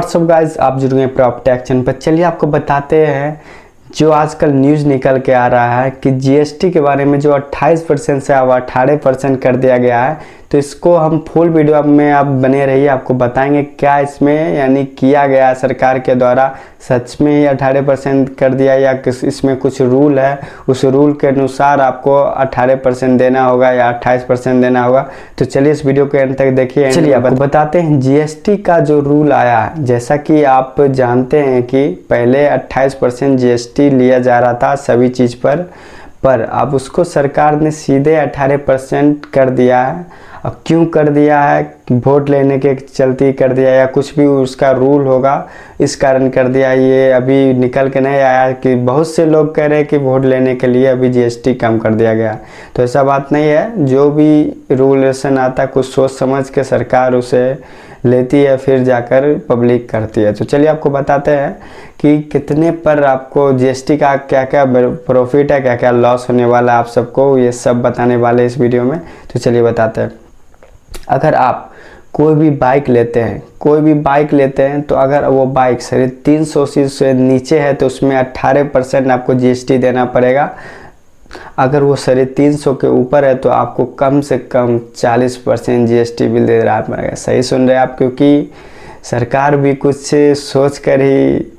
What's up guys, आप जुड़ गए प्रॉपर्टी एक्शन पर। चलिए आपको बताते हैं जो आजकल न्यूज़ निकल के आ रहा है कि जीएसटी के बारे में जो 28% से अब 18% कर दिया गया है। तो इसको हम फुल वीडियो में आप बने रहिए, आपको बताएंगे क्या इसमें यानी किया गया सरकार के द्वारा। सच में ही 18% कर दिया या इसमें कुछ रूल है, उस रूल के अनुसार आपको 18% देना होगा या 28% देना होगा। तो चलिए इस वीडियो के अंत तक देखिए। चलिए आपको बताते हैं जीएसटी का जो रूल आया है। जैसा कि आप जानते हैं कि पहले 28% जीएसटी लिया जा रहा था सभी चीज़ पर अब उसको सरकार ने सीधे 18% कर दिया है। अब क्यों कर दिया है? वोट लेने के चलते कर दिया या कुछ भी उसका रूल होगा, इस कारण कर दिया। ये अभी निकल के नहीं आया कि बहुत से लोग कह रहे हैं कि वोट लेने के लिए अभी जीएसटी कम कर दिया गया। तो ऐसा बात नहीं है। जो भी रूलेशन आता है कुछ सोच समझ के सरकार उसे लेती है, फिर जाकर पब्लिक करती है। तो चलिए आपको बताते हैं कि कितने पर आपको जीएसटी का क्या क्या प्रॉफिट है, क्या क्या लॉस होने वाला है, आप सबको ये सब बताने वाले इस वीडियो में। तो चलिए बताते हैं। अगर आप कोई भी बाइक लेते हैं तो अगर वो बाइक 350 से नीचे है तो उसमें 18% आपको जीएसटी देना पड़ेगा। अगर वो 350 के ऊपर है तो आपको कम से कम 40% जीएसटी बिल दे रहा पड़ेगा। सही सुन रहे हैं आप, क्योंकि सरकार भी कुछ सोच कर ही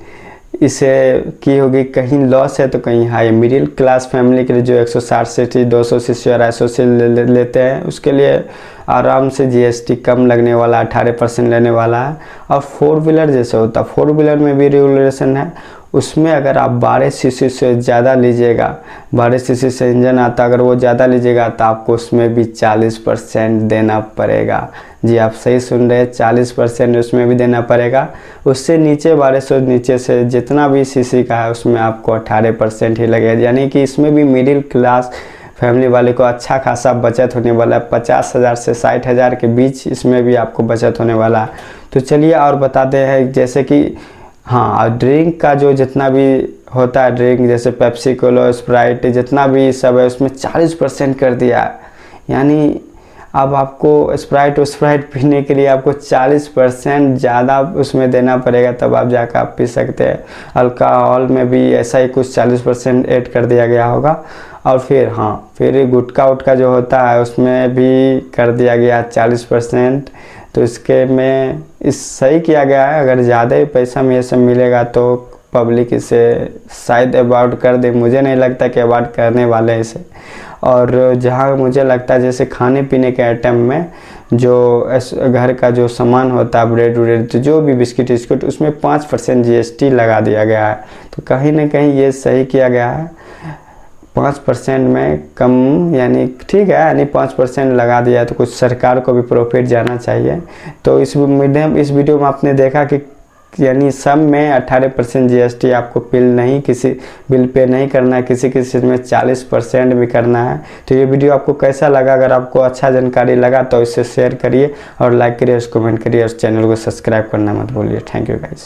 इसे की होगी। कहीं लॉस है तो कहीं हाई। मिडिल क्लास फैमिली के लिए जो 160 सीसी 200 सीसी और 250 सीसी लेते हैं उसके लिए आराम से जीएसटी कम लगने वाला, 18% लेने वाला है। और 4 व्हीलर जैसे होता है, 4 व्हीलर में भी रेगुलेशन है। उसमें अगर आप 12 सीसी से ज़्यादा लीजिएगा, 12 सीसी से इंजन आता, अगर वो ज़्यादा लीजिएगा तो आपको उसमें भी 40% देना पड़ेगा। जी आप सही सुन रहे हैं, 40% उसमें भी देना पड़ेगा। उससे नीचे 1200 नीचे से जितना भी सीसी का है उसमें आपको 18% ही लगेगा। यानी कि इसमें भी मिडिल क्लास फैमिली वाले को अच्छा खासा बचत होने वाला है। 50,000 से 60,000 के बीच इसमें भी आपको बचत होने वाला है। तो चलिए और बताते हैं, जैसे कि हाँ, ड्रिंक का जो जितना भी होता है, ड्रिंक जैसे पेप्सी कोला स्प्राइट जितना भी सब है उसमें 40% कर दिया है। यानी अब आपको स्प्राइट पीने के लिए आपको 40% ज़्यादा उसमें देना पड़ेगा, तब आप जाकर आप पी सकते हैं। अल्कोहल में भी ऐसा ही कुछ 40% ऐड कर दिया गया होगा। और फिर गुटखा उटका जो होता है उसमें भी कर दिया गया 40%। तो इसके में सही किया गया है। अगर ज़्यादा ही पैसा में ये सब मिलेगा तो पब्लिक इसे शायद अवॉइड कर दे। मुझे नहीं लगता कि अवॉइड करने वाले हैं इसे। और जहाँ मुझे लगता है जैसे खाने पीने के आइटम में जो घर का जो सामान होता है, ब्रेड व्रेड, तो जो भी बिस्किट उसमें 5% जीएसटी लगा दिया गया है। तो कहीं ना कहीं ये सही किया गया है। 5% में कम यानी ठीक है, यानी 5% लगा दिया है तो कुछ सरकार को भी प्रॉफिट जाना चाहिए। तो इस वीडियो में आपने देखा कि यानी सब में 18% जीएसटी आपको बिल पे नहीं करना है, किसी चीज़ में 40% भी करना है। तो ये वीडियो आपको कैसा लगा? अगर आपको अच्छा जानकारी लगा तो इसे शेयर करिए और लाइक करिए और कमेंट करिए और चैनल को सब्सक्राइब करना मत भूलिए। Thank you guys.